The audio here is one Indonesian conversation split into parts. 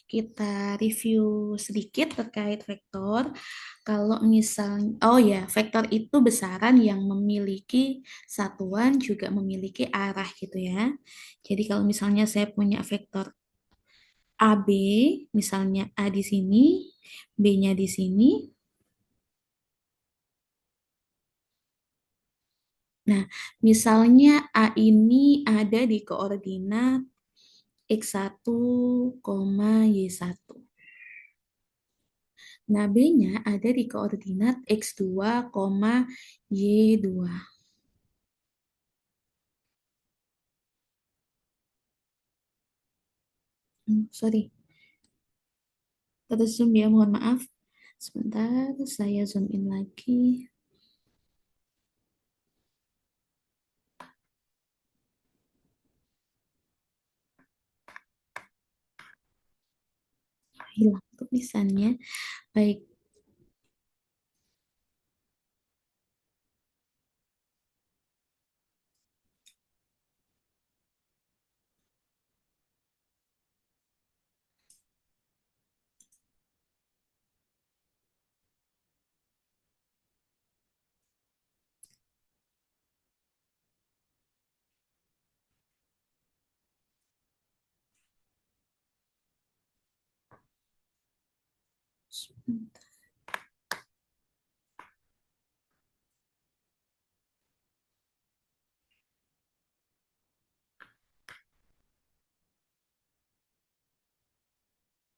Kita review sedikit terkait vektor. Kalau misalnya, oh ya, vektor itu besaran yang memiliki satuan juga memiliki arah gitu ya. Jadi kalau misalnya saya punya vektor AB, misalnya A di sini, B-nya di sini. Nah, misalnya A ini ada di koordinat X1, Y1. Nah, B-nya ada di koordinat X2, Y2. Sorry, terus zoom ya, mohon maaf. Sebentar, saya zoom in lagi. Hilang tulisannya. Baik, sebentar.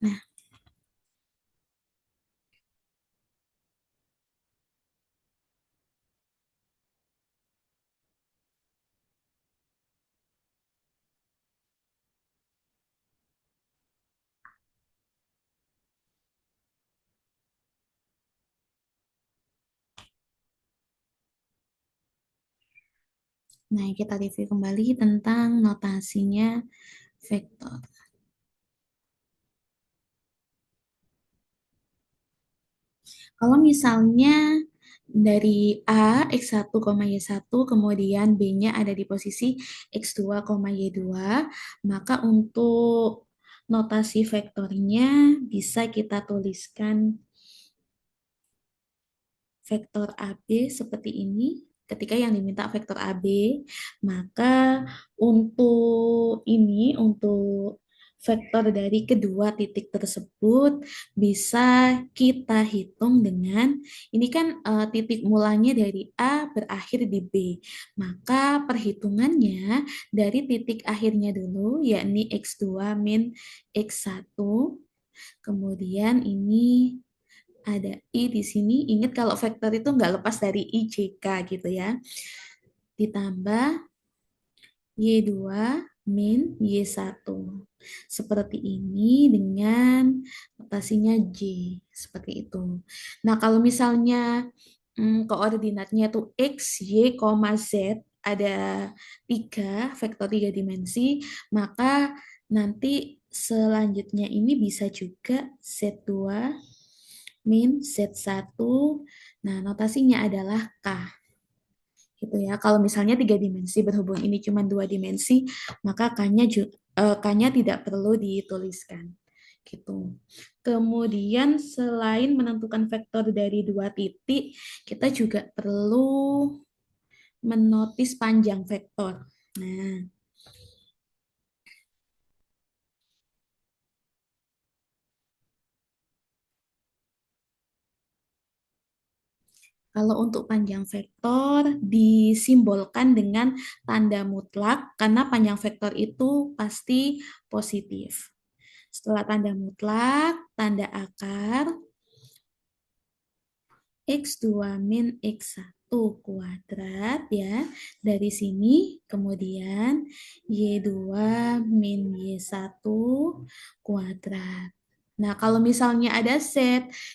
Nah, nah, kita review kembali tentang notasinya vektor. Kalau misalnya dari A, X1, Y1, kemudian B-nya ada di posisi X2, Y2, maka untuk notasi vektornya bisa kita tuliskan vektor AB seperti ini. Ketika yang diminta vektor AB, maka untuk vektor dari kedua titik tersebut bisa kita hitung dengan ini kan titik mulanya dari A berakhir di B. Maka perhitungannya dari titik akhirnya dulu yakni X2 min X1. Kemudian ini ada I di sini. Ingat kalau vektor itu nggak lepas dari IJK gitu ya. Ditambah Y2 min Y1. Seperti ini dengan notasinya J. Seperti itu. Nah, kalau misalnya koordinatnya tuh X, Y, Z, ada vektor tiga dimensi, maka nanti selanjutnya ini bisa juga Z2 min Z1. Nah, notasinya adalah K. Gitu ya. Kalau misalnya tiga dimensi berhubung ini cuma dua dimensi, maka K-nya tidak perlu dituliskan. Gitu. Kemudian selain menentukan vektor dari dua titik, kita juga perlu menotis panjang vektor. Nah, kalau untuk panjang vektor disimbolkan dengan tanda mutlak karena panjang vektor itu pasti positif. Setelah tanda mutlak, tanda akar, X2 min X1 kuadrat ya. Dari sini kemudian Y2 min Y1 kuadrat. Nah, kalau misalnya ada Z,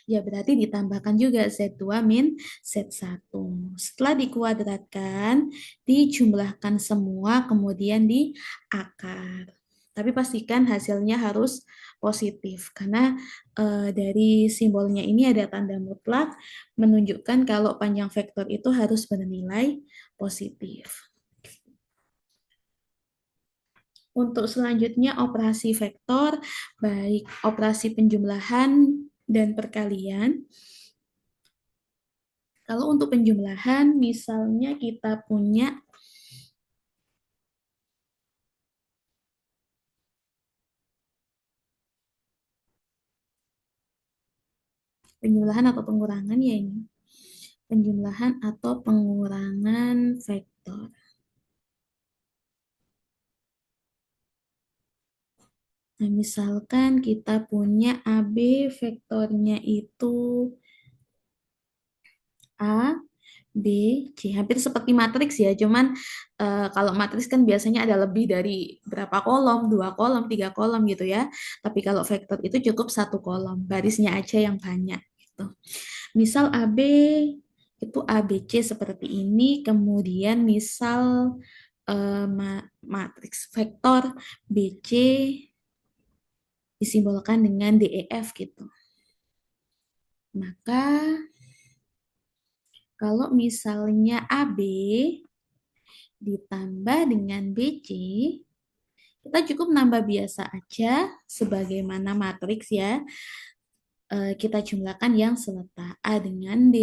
ya berarti ditambahkan juga Z2 min Z1. Setelah dikuadratkan, dijumlahkan semua, kemudian diakar. Tapi pastikan hasilnya harus positif, karena dari simbolnya ini ada tanda mutlak, menunjukkan kalau panjang vektor itu harus bernilai positif. Untuk selanjutnya operasi vektor, baik operasi penjumlahan dan perkalian. Kalau untuk penjumlahan, misalnya kita punya penjumlahan atau pengurangan ya ini. Penjumlahan atau pengurangan vektor. Nah, misalkan kita punya AB vektornya itu A, B, C. Hampir seperti matriks ya, cuman kalau matriks kan biasanya ada lebih dari berapa kolom, 2 kolom, 3 kolom gitu ya. Tapi kalau vektor itu cukup 1 kolom, barisnya aja yang banyak gitu. Misal AB itu ABC seperti ini, kemudian misal matriks vektor BC disimbolkan dengan DEF gitu. Maka kalau misalnya AB ditambah dengan BC, kita cukup nambah biasa aja sebagaimana matriks ya. Kita jumlahkan yang seletak A dengan D,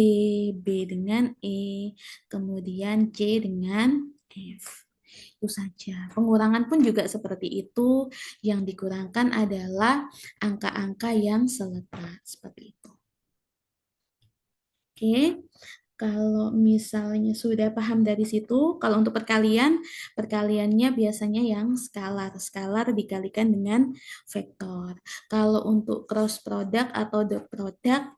B dengan E, kemudian C dengan F. Itu saja. Pengurangan pun juga seperti itu. Yang dikurangkan adalah angka-angka yang seletak. Seperti itu. Oke. Kalau misalnya sudah paham dari situ, kalau untuk perkalian, perkaliannya biasanya yang skalar. Skalar dikalikan dengan vektor. Kalau untuk cross product atau dot product,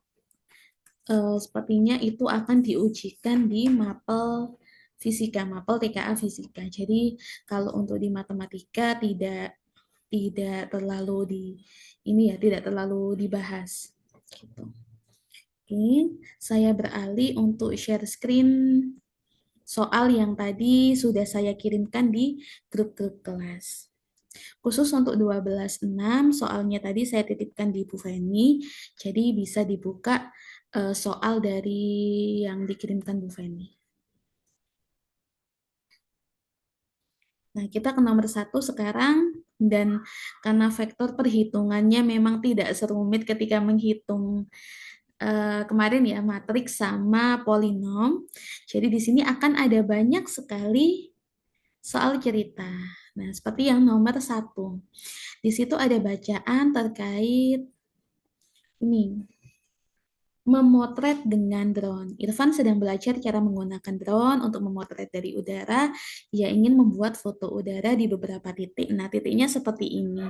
sepertinya itu akan diujikan di mapel fisika, mapel TKA fisika. Jadi kalau untuk di matematika tidak terlalu di ini ya, tidak terlalu dibahas. Gitu. Oke, saya beralih untuk share screen soal yang tadi sudah saya kirimkan di grup-grup kelas. Khusus untuk 12.6, soalnya tadi saya titipkan di Bu Feni, jadi bisa dibuka soal dari yang dikirimkan Bu Feni. Nah, kita ke nomor 1 sekarang, dan karena vektor perhitungannya memang tidak serumit ketika menghitung kemarin ya, matriks sama polinom. Jadi di sini akan ada banyak sekali soal cerita. Nah, seperti yang nomor 1. Di situ ada bacaan terkait ini, memotret dengan drone. Irfan sedang belajar cara menggunakan drone untuk memotret dari udara. Ia ingin membuat foto udara di beberapa titik. Nah, titiknya seperti ini.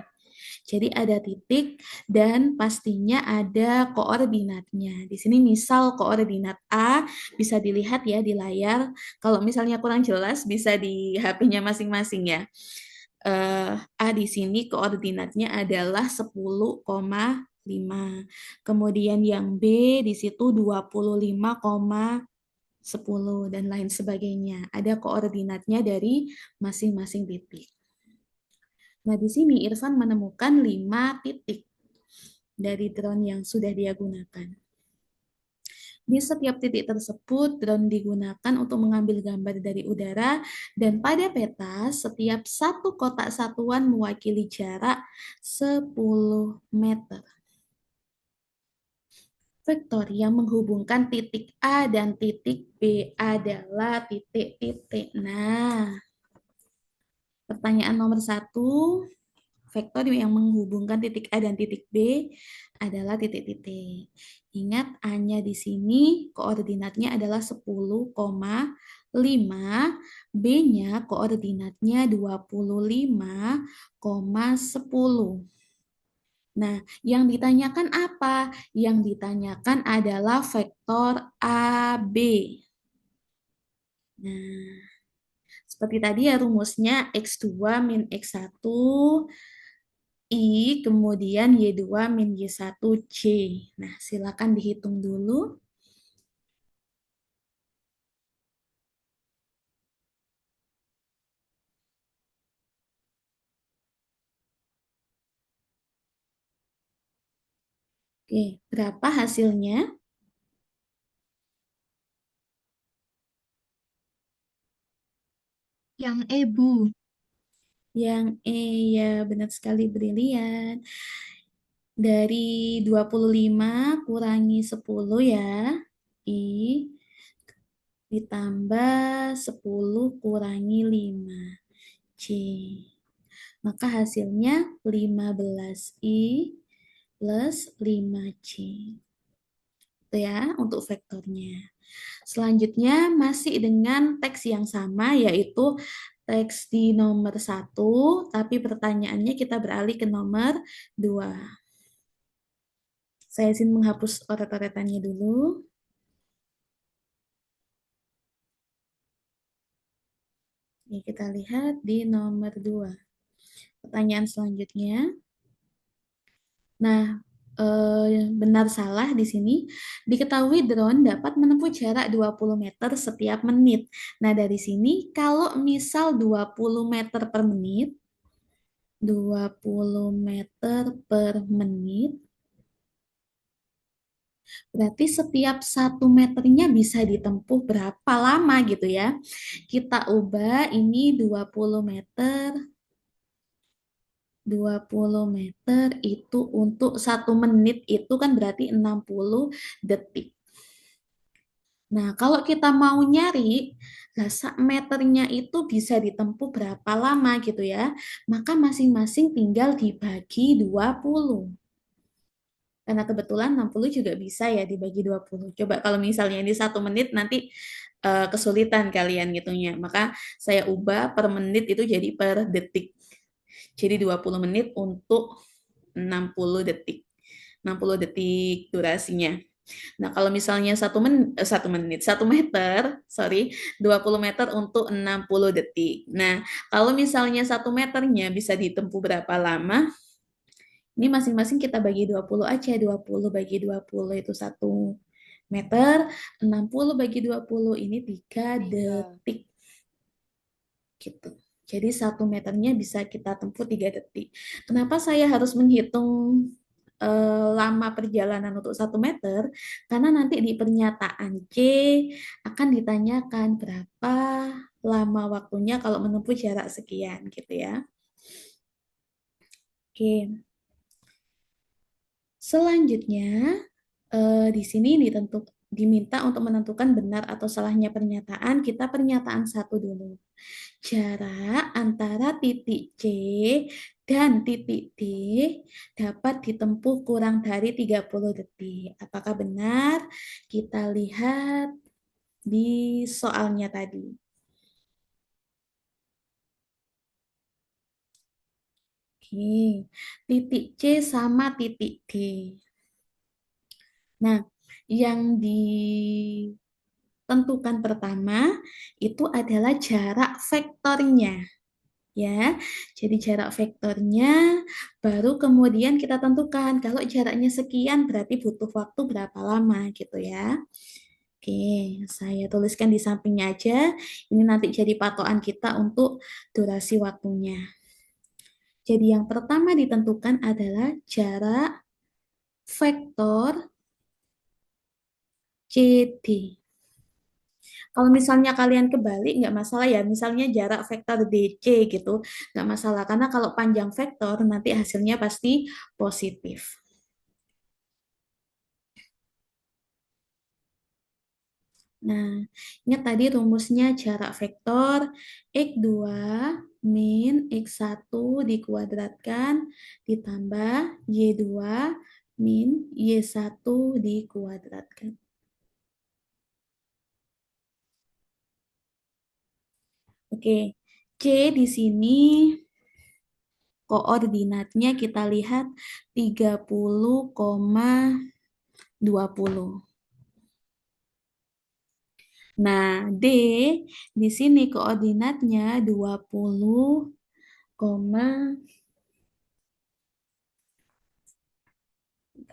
Jadi ada titik dan pastinya ada koordinatnya. Di sini misal koordinat A bisa dilihat ya di layar. Kalau misalnya kurang jelas bisa di HP-nya masing-masing ya. A di sini koordinatnya adalah 10,5. Kemudian yang B di situ 25,10 dan lain sebagainya. Ada koordinatnya dari masing-masing titik. Nah, di sini Irfan menemukan 5 titik dari drone yang sudah dia gunakan. Di setiap titik tersebut, drone digunakan untuk mengambil gambar dari udara, dan pada peta, setiap satu kotak satuan mewakili jarak 10 meter. Vektor yang menghubungkan titik A dan titik B adalah titik-titik. Nah, pertanyaan nomor 1, vektor yang menghubungkan titik A dan titik B adalah titik-titik. Ingat, A-nya di sini koordinatnya adalah 10,5, B-nya koordinatnya 25,10. Nah, yang ditanyakan apa? Yang ditanyakan adalah vektor AB. Nah, seperti tadi ya rumusnya X2 min X1 I, kemudian Y2 min Y1 C. Nah, silakan dihitung dulu. Oke, berapa hasilnya? Yang E, Bu. Yang E ya benar sekali brilian. Dari 25 kurangi 10 ya. I ditambah 10 kurangi 5. C. Maka hasilnya 15I plus 5C. Itu ya untuk vektornya. Selanjutnya masih dengan teks yang sama yaitu teks di nomor satu, tapi pertanyaannya kita beralih ke nomor 2. Saya izin menghapus coret-coretannya dulu. Ini kita lihat di nomor 2. Pertanyaan selanjutnya. Nah, benar salah di sini. Diketahui drone dapat menempuh jarak 20 meter setiap menit. Nah, dari sini kalau misal 20 meter per menit, 20 meter per menit, berarti setiap 1 meternya bisa ditempuh berapa lama gitu ya. Kita ubah ini 20 meter 20 meter itu untuk 1 menit itu kan berarti 60 detik. Nah, kalau kita mau nyari lah sak meternya itu bisa ditempuh berapa lama gitu ya, maka masing-masing tinggal dibagi 20. Karena kebetulan 60 juga bisa ya dibagi 20. Coba kalau misalnya ini 1 menit nanti kesulitan kalian gitunya. Maka saya ubah per menit itu jadi per detik. Jadi 20 menit untuk 60 detik. 60 detik durasinya. Nah, kalau misalnya 1 menit, 1 meter, sorry, 20 meter untuk 60 detik. Nah, kalau misalnya 1 meternya bisa ditempuh berapa lama? Ini masing-masing kita bagi 20 aja. 20 bagi 20 itu 1 meter. 60 bagi 20 ini 3 detik. Gitu. Jadi 1 meternya bisa kita tempuh 3 detik. Kenapa saya harus menghitung lama perjalanan untuk 1 meter? Karena nanti di pernyataan C akan ditanyakan berapa lama waktunya kalau menempuh jarak sekian gitu ya. Oke. Selanjutnya di sini diminta untuk menentukan benar atau salahnya pernyataan. Kita pernyataan satu dulu. Jarak antara titik C dan titik D dapat ditempuh kurang dari 30 detik. Apakah benar? Kita lihat di soalnya tadi. Oke, titik C sama titik D. Nah, yang ditentukan pertama itu adalah jarak vektornya. Ya, jadi jarak vektornya baru kemudian kita tentukan kalau jaraknya sekian berarti butuh waktu berapa lama gitu ya. Oke, saya tuliskan di sampingnya aja. Ini nanti jadi patokan kita untuk durasi waktunya. Jadi yang pertama ditentukan adalah jarak vektor CD. Kalau misalnya kalian kebalik nggak masalah ya, misalnya jarak vektor DC gitu, nggak masalah. Karena kalau panjang vektor nanti hasilnya pasti positif. Nah, ingat tadi rumusnya jarak vektor X2 min X1 dikuadratkan ditambah Y2 min Y1 dikuadratkan. Oke, C di sini koordinatnya kita lihat 30,20. Nah, D di sini koordinatnya 20,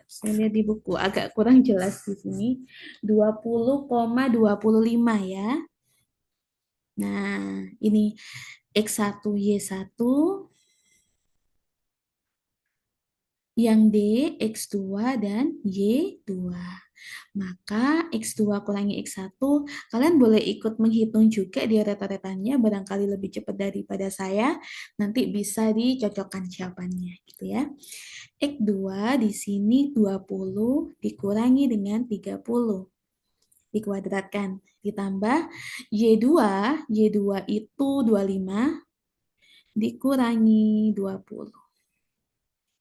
saya lihat di buku agak kurang jelas di sini 20,25 ya. Nah, ini X1 Y1 Yang D, X2 dan Y2. Maka X2 kurangi X1, kalian boleh ikut menghitung juga di reta-retanya, barangkali lebih cepat daripada saya, nanti bisa dicocokkan jawabannya gitu ya. X2 di sini 20 dikurangi dengan 30, dikuadratkan, ditambah Y2 itu 25 dikurangi 20.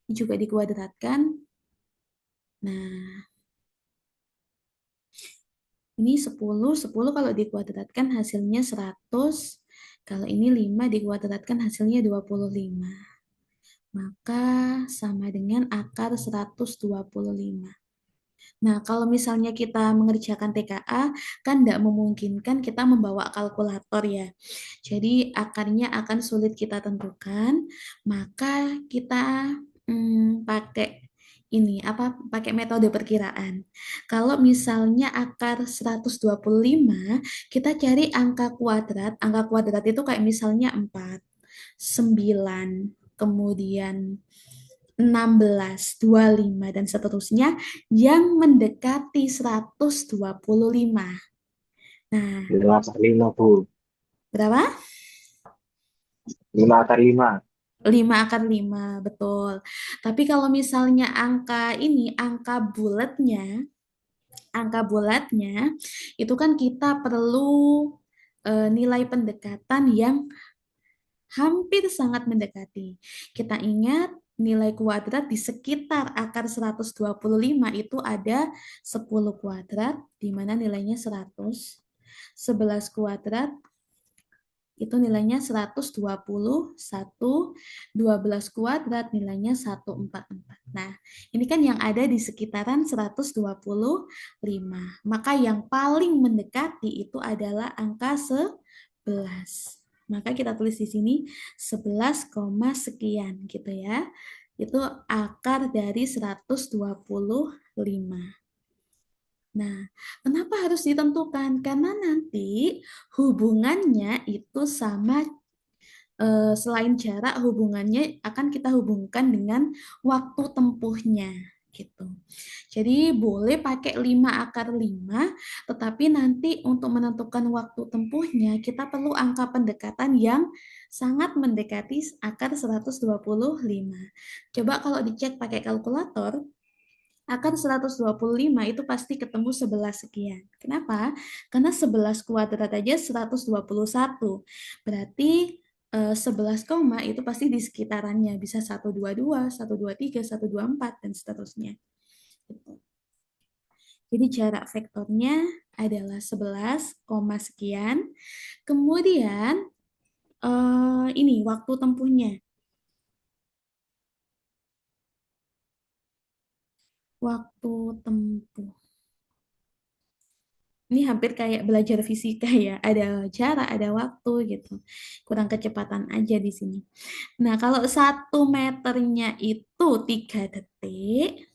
Ini juga dikuadratkan. Nah, ini 10 kalau dikuadratkan hasilnya 100. Kalau ini 5 dikuadratkan hasilnya 25. Maka sama dengan akar 125. Nah, kalau misalnya kita mengerjakan TKA, kan tidak memungkinkan kita membawa kalkulator ya. Jadi akarnya akan sulit kita tentukan, maka kita pakai ini apa pakai metode perkiraan. Kalau misalnya akar 125, kita cari angka kuadrat. Angka kuadrat itu kayak misalnya 4, 9, kemudian 16, 25, dan seterusnya yang mendekati 125. Nah, 5 kali 5, Bu. berapa? 5 kali 5. 5 akar 5, betul. Tapi kalau misalnya angka ini, angka bulatnya itu kan kita perlu nilai pendekatan yang hampir sangat mendekati. Kita ingat nilai kuadrat di sekitar akar 125 itu ada 10 kuadrat, di mana nilainya 100. 11 kuadrat itu nilainya 121, 12 kuadrat nilainya 144. Nah, ini kan yang ada di sekitaran 125. Maka yang paling mendekati itu adalah angka 11. Maka kita tulis di sini 11, sekian gitu ya. Itu akar dari 125. Nah, kenapa harus ditentukan? Karena nanti hubungannya itu sama, selain jarak, hubungannya akan kita hubungkan dengan waktu tempuhnya gitu. Jadi boleh pakai 5 akar 5, tetapi nanti untuk menentukan waktu tempuhnya kita perlu angka pendekatan yang sangat mendekati akar 125. Coba kalau dicek pakai kalkulator, akar 125 itu pasti ketemu 11 sekian. Kenapa? Karena 11 kuadrat aja 121. Berarti 11 koma itu pasti di sekitarannya. Bisa 122, 123, 124, dan seterusnya. Gitu. Jadi jarak vektornya adalah 11, sekian. Kemudian ini waktu tempuhnya. Waktu tempuh. Ini hampir kayak belajar fisika ya, ada jarak, ada waktu gitu. Kurang kecepatan aja di sini. Nah, kalau 1 meternya itu 3 detik,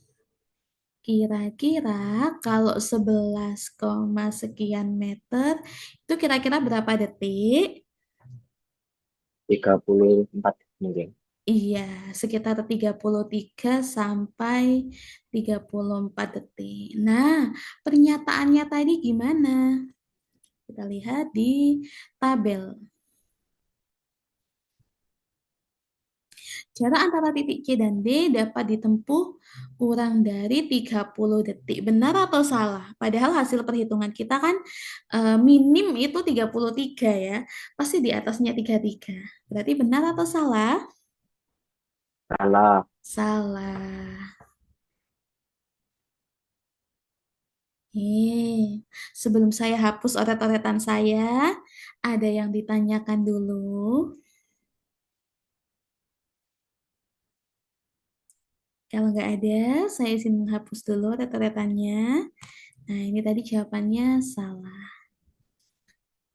kira-kira kalau 11, sekian meter, itu kira-kira berapa detik? 34 mungkin. Iya, sekitar 33 sampai 34 detik. Nah, pernyataannya tadi gimana? Kita lihat di tabel. Jarak antara titik C dan D dapat ditempuh kurang dari 30 detik. Benar atau salah? Padahal hasil perhitungan kita kan minim itu 33 ya. Pasti di atasnya 33. Berarti benar atau salah? Salah. Salah. Sebelum saya hapus oret-oretan saya, ada yang ditanyakan dulu. Kalau nggak ada, saya izin menghapus dulu oret-oretannya. Nah, ini tadi jawabannya salah.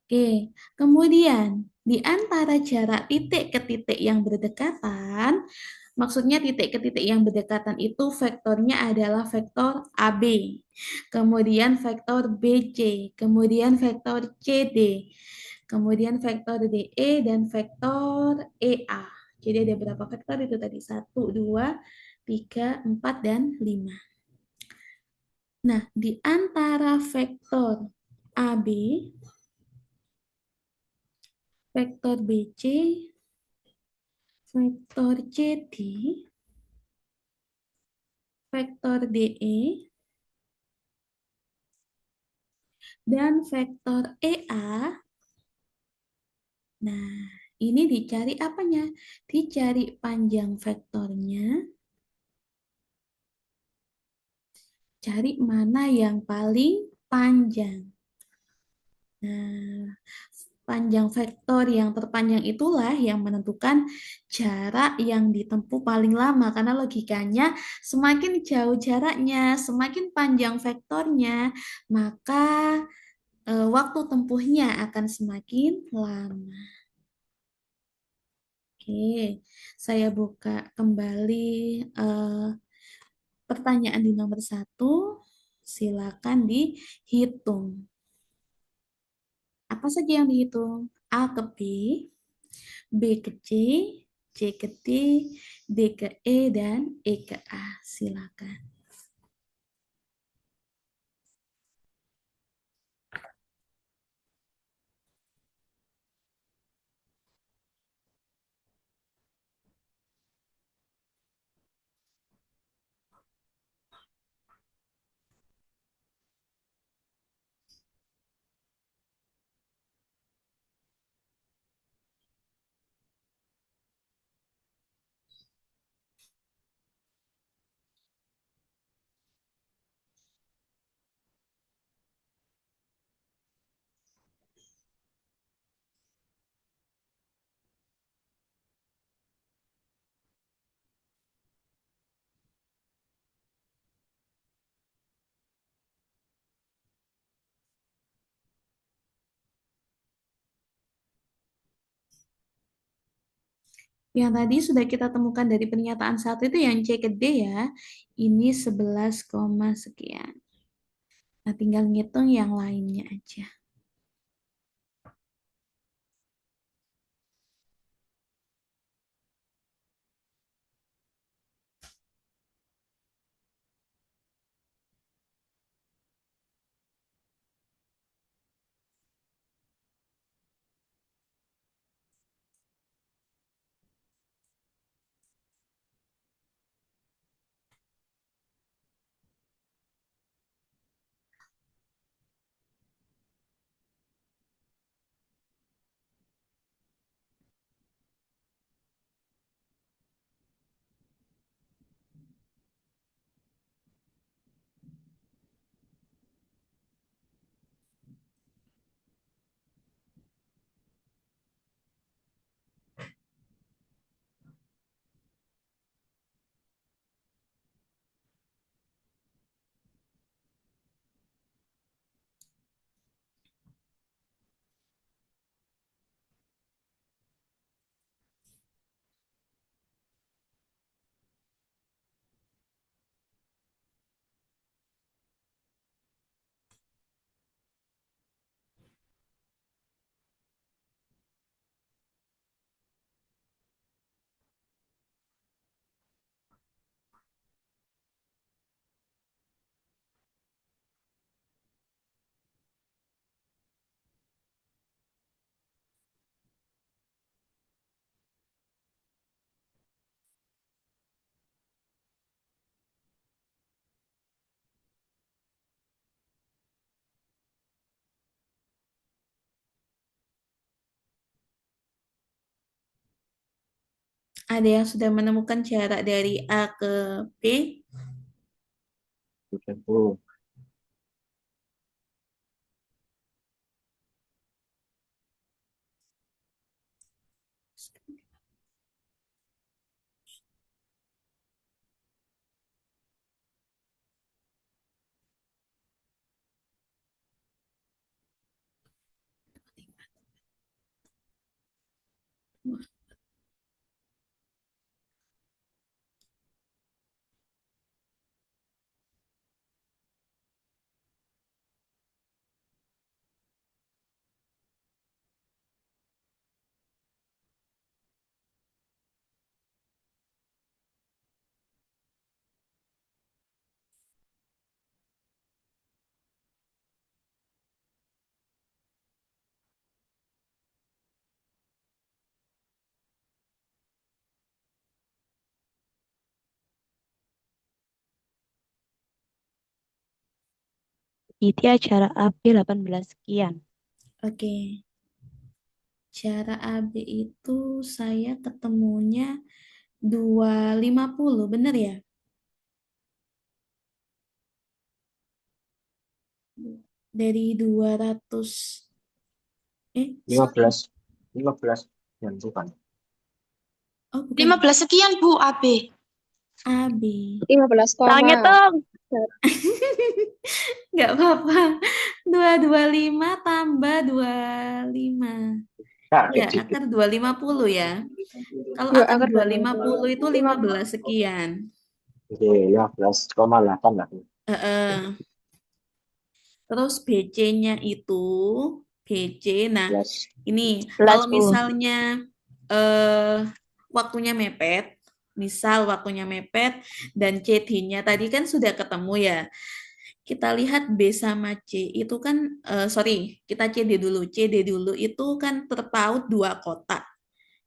Oke, kemudian di antara jarak titik ke titik yang berdekatan, maksudnya titik ke titik yang berdekatan itu vektornya adalah vektor AB, kemudian vektor BC, kemudian vektor CD, kemudian vektor DE, dan vektor EA. Jadi ada berapa vektor itu tadi? 1, 2, 3, 4, dan 5. Nah, di antara vektor AB, vektor BC, vektor CD, vektor DE, dan vektor EA. Nah, ini dicari apanya? Dicari panjang vektornya, cari mana yang paling panjang. Nah, panjang vektor yang terpanjang itulah yang menentukan jarak yang ditempuh paling lama. Karena logikanya semakin jauh jaraknya, semakin panjang vektornya, maka waktu tempuhnya akan semakin lama. Oke, saya buka kembali eh, pertanyaan di nomor satu. Silakan dihitung. Apa saja yang dihitung? A ke B, B ke C, C ke D, D ke E, dan E ke A. Silakan. Yang tadi sudah kita temukan dari pernyataan satu itu yang C ke D ya. Ini 11, sekian. Nah, tinggal ngitung yang lainnya aja. Ada yang sudah menemukan jarak dari A ke B? 30. Iti acara AB 18 sekian. Oke, cara AB itu saya ketemunya 250, bener ya? Dari 200, lima sorry. belas 15 dan bukan. Oh, bukan. 15 sekian Bu AB. AB. 15 Tolong koma. hitung. Nggak apa-apa. 225 tambah 25. Ya, Kaget itu. akar 250 ya. Kalau Yuk, akar angkat dua dua ratus lima puluh. puluh itu 15 sekian. Oke, 15,8 lah. Heeh. Terus BC-nya itu, BC, nah 11. ini kalau 11, Bu. misalnya eh, waktunya mepet, misal waktunya mepet dan CD-nya tadi kan sudah ketemu ya. Kita lihat B sama C itu kan, sorry, kita CD dulu. CD dulu itu kan terpaut dua kotak.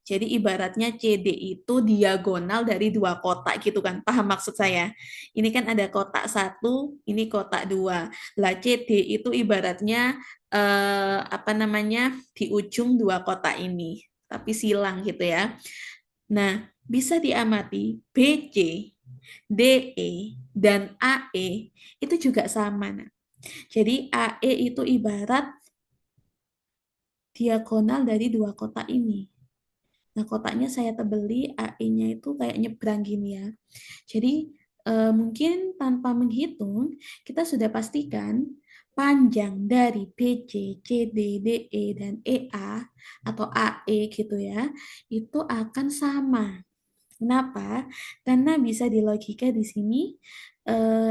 Jadi ibaratnya CD itu diagonal dari dua kotak gitu kan. Paham maksud saya? Ini kan ada kotak satu, ini kotak dua. Lah CD itu ibaratnya apa namanya di ujung dua kotak ini, tapi silang gitu ya. Nah, bisa diamati BC, DE, dan AE itu juga sama. Nah, jadi AE itu ibarat diagonal dari dua kotak ini. Nah, kotaknya saya tebeli, AE-nya itu kayak nyebrang gini ya. Jadi, mungkin tanpa menghitung, kita sudah pastikan panjang dari BC, CD, DE, dan EA atau AE gitu ya, itu akan sama. Kenapa? Karena bisa dilogika di sini,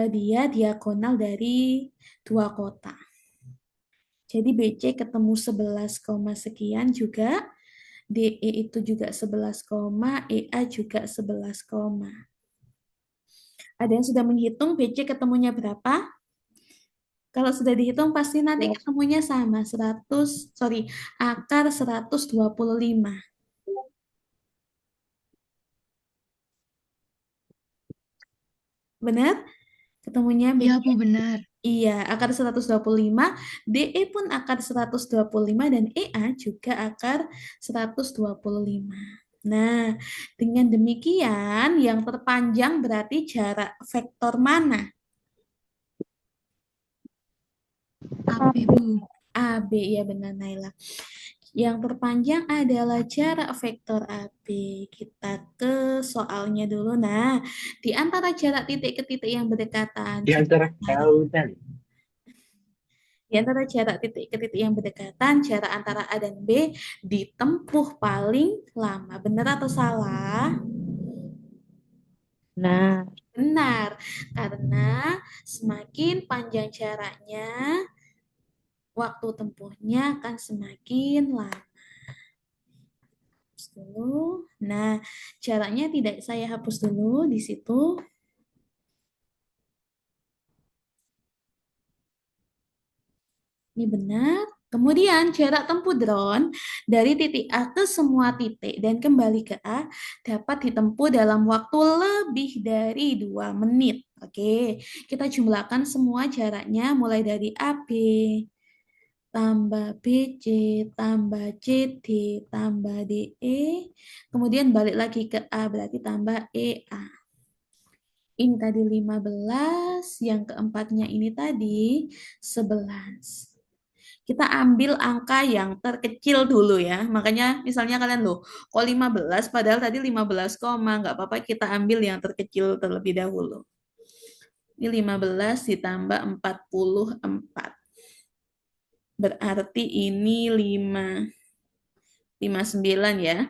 dia diagonal dari dua kotak. Jadi BC ketemu 11, sekian juga, DE itu juga 11, EA juga 11, Ada yang sudah menghitung BC ketemunya berapa? Kalau sudah dihitung pasti nanti ketemunya sama, 100, sorry, akar 125. Benar? Ketemunya Iya BC. Bu benar. Iya, akar 125, DE pun akar 125, dan EA juga akar 125. Nah, dengan demikian yang terpanjang berarti jarak vektor mana? AB Bu. AB, ya benar Naila. Yang terpanjang adalah jarak vektor AB. Kita ke soalnya dulu. Nah, di antara jarak titik ke titik yang berdekatan, Di antara L dan di antara jarak titik ke titik yang berdekatan, jarak antara A dan B ditempuh paling lama. Benar atau salah? Nah, Benar, karena semakin panjang jaraknya, waktu tempuhnya akan semakin lama. Hapus dulu. Nah, jaraknya tidak saya hapus dulu di situ. Ini benar. Kemudian jarak tempuh drone dari titik A ke semua titik dan kembali ke A dapat ditempuh dalam waktu lebih dari 2 menit. Oke, kita jumlahkan semua jaraknya mulai dari AB tambah BC tambah CD tambah DE, kemudian balik lagi ke A berarti tambah EA. Ini tadi 15, yang keempatnya ini tadi 11. Kita ambil angka yang terkecil dulu ya. Makanya misalnya kalian loh, kok 15 padahal tadi 15, nggak apa-apa kita ambil yang terkecil terlebih dahulu. Ini 15 ditambah 44. Berarti ini 59 ya.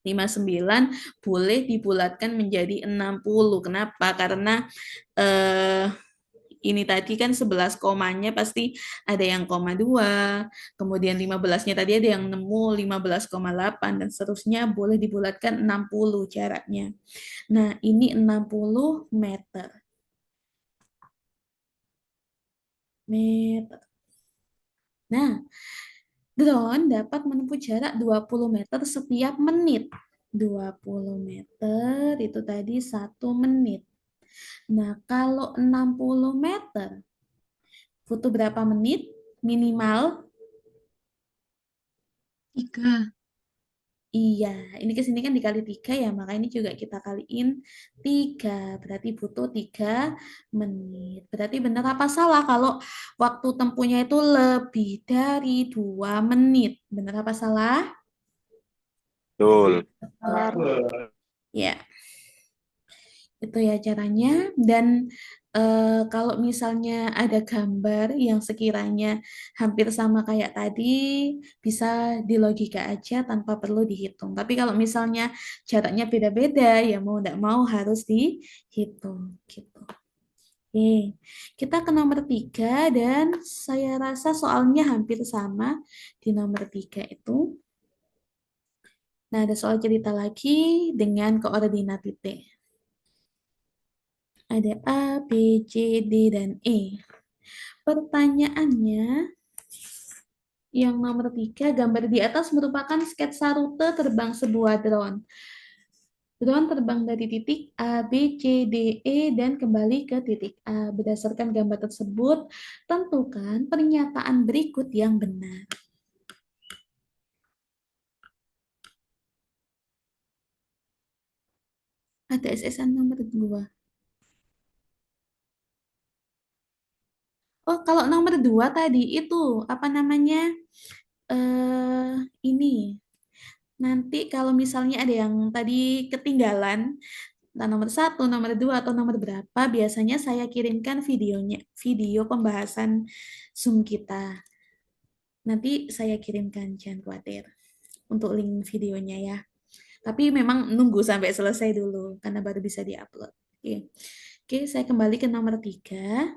59 boleh dibulatkan menjadi 60. Kenapa? Karena ini tadi kan 11 komanya pasti ada yang koma 2, kemudian 15-nya tadi ada yang nemu 15,8 dan seterusnya, boleh dibulatkan 60 jaraknya. Nah, ini 60 meter. Nah, drone dapat menempuh jarak 20 meter setiap menit. 20 meter itu tadi 1 menit. Nah, kalau 60 meter Butuh berapa menit? Minimal? 3. Iya, ini ke sini kan dikali 3 ya, maka ini juga kita kaliin 3. Berarti butuh 3 menit. Berarti benar apa salah kalau waktu tempuhnya itu lebih dari 2 menit? Benar apa salah? Betul. Ya, itu ya caranya. Dan kalau misalnya ada gambar yang sekiranya hampir sama kayak tadi, bisa dilogika aja tanpa perlu dihitung. Tapi kalau misalnya jaraknya beda-beda, ya mau tidak mau harus dihitung gitu. Oke, kita ke nomor 3 dan saya rasa soalnya hampir sama di nomor 3 itu. Nah, ada soal cerita lagi dengan koordinat titik. Ada A, B, C, D, dan E. Pertanyaannya, yang nomor 3, gambar di atas merupakan sketsa rute terbang sebuah drone. Drone terbang dari titik A, B, C, D, E, dan kembali ke titik A. Berdasarkan gambar tersebut, tentukan pernyataan berikut yang benar. Ada SSN nomor 2. Oh, kalau nomor 2 tadi itu, apa namanya? Ini. Nanti kalau misalnya ada yang tadi ketinggalan, entah nomor 1, nomor 2, atau nomor berapa, biasanya saya kirimkan videonya, video pembahasan Zoom kita. Nanti saya kirimkan, jangan khawatir, untuk link videonya ya. Tapi memang nunggu sampai selesai dulu, karena baru bisa diupload. Oke. Oke, saya kembali ke nomor 3.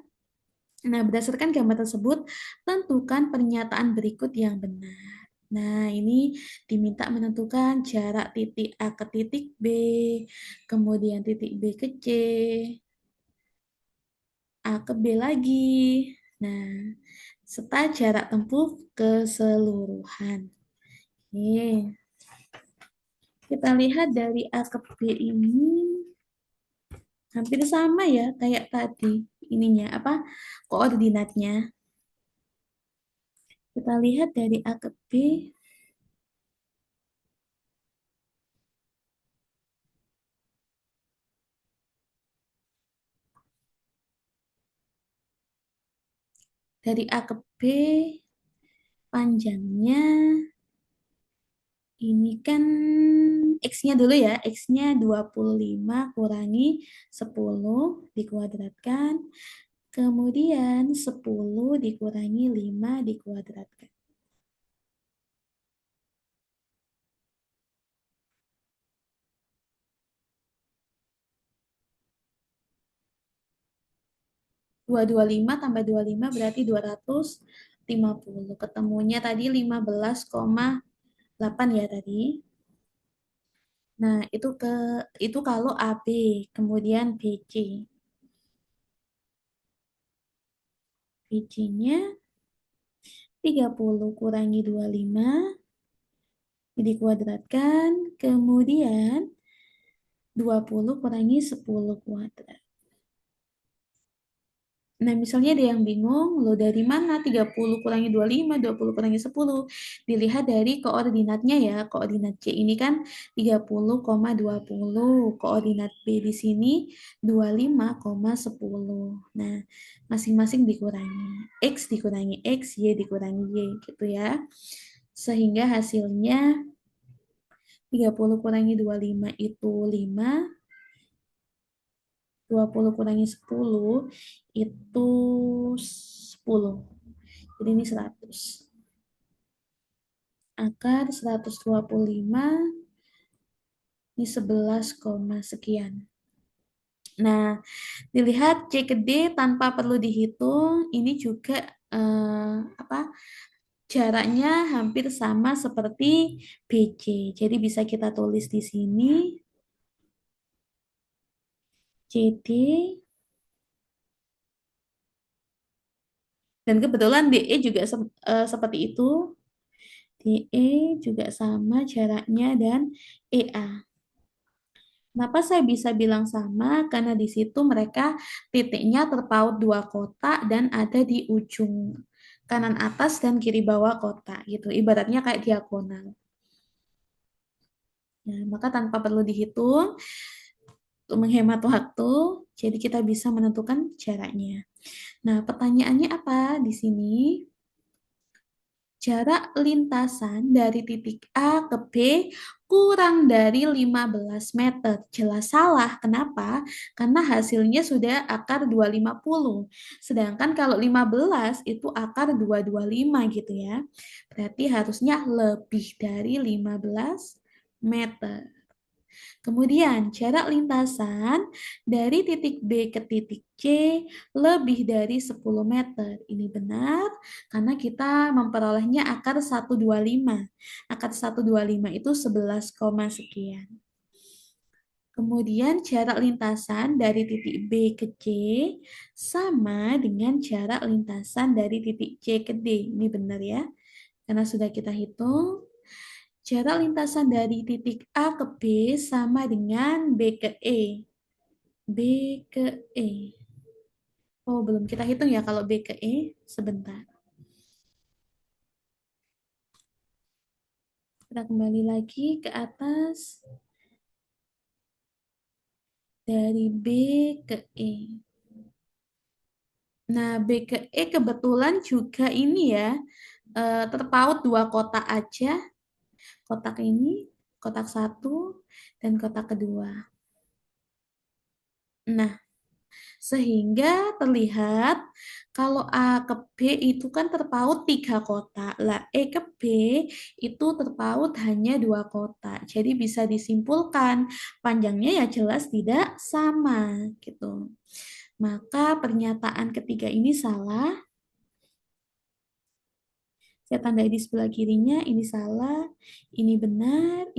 Nah, berdasarkan gambar tersebut, tentukan pernyataan berikut yang benar. Nah, ini diminta menentukan jarak titik A ke titik B, kemudian titik B ke C, A ke B lagi. Nah, serta jarak tempuh keseluruhan. Oke. Kita lihat dari A ke B ini hampir sama ya kayak tadi. Ininya apa? Koordinatnya. Kita lihat dari A ke B. Dari A ke B, panjangnya ini kan X-nya dulu ya. X-nya 25 kurangi 10 dikuadratkan. Kemudian 10 dikurangi 5 dikuadratkan. Dua lima tambah 25 berarti 250. Ketemunya tadi 15,8 ya tadi. Nah, itu kalau AB, kemudian BC. BC-nya 30 kurangi 25 dikuadratkan, kemudian 20 kurangi 10 kuadrat. Nah, misalnya ada yang bingung, lo dari mana 30 kurangi 25, 20 kurangi 10? Dilihat dari koordinatnya ya. Koordinat C ini kan 30,20. Koordinat B di sini 25,10. Nah, masing-masing dikurangi. X dikurangi X, Y dikurangi Y gitu ya. Sehingga hasilnya 30 kurangi 25 itu 5. 20 kurangi 10 itu 10. Jadi ini 100. Akar 125 ini 11, sekian. Nah, dilihat C ke D tanpa perlu dihitung, ini juga apa? Jaraknya hampir sama seperti BC. Jadi bisa kita tulis di sini CD, dan kebetulan DE juga seperti itu. DE juga sama jaraknya dan EA. Kenapa saya bisa bilang sama? Karena di situ mereka titiknya terpaut dua kotak dan ada di ujung kanan atas dan kiri bawah kotak gitu. Ibaratnya kayak diagonal. Nah, maka tanpa perlu dihitung untuk menghemat waktu, jadi kita bisa menentukan jaraknya. Nah, pertanyaannya apa di sini? Jarak lintasan dari titik A ke B kurang dari 15 meter. Jelas salah. Kenapa? Karena hasilnya sudah akar 250. Sedangkan kalau 15 itu akar 225 gitu ya. Berarti harusnya lebih dari 15 meter. Kemudian jarak lintasan dari titik B ke titik C lebih dari 10 meter. Ini benar karena kita memperolehnya akar 125. Akar 125 itu 11, sekian. Kemudian jarak lintasan dari titik B ke C sama dengan jarak lintasan dari titik C ke D. Ini benar ya, karena sudah kita hitung. Jarak lintasan dari titik A ke B sama dengan B ke E. B ke E. Oh, belum kita hitung ya kalau B ke E. Sebentar. Kita kembali lagi ke atas. Dari B ke E. Nah, B ke E kebetulan juga ini ya, terpaut dua kotak aja. Kotak ini, kotak satu, dan kotak kedua. Nah, sehingga terlihat kalau A ke B itu kan terpaut tiga kotak. Lah E ke B itu terpaut hanya dua kotak. Jadi bisa disimpulkan panjangnya ya jelas tidak sama gitu. Maka pernyataan ketiga ini salah. Saya tandai di sebelah kirinya, ini salah, ini benar,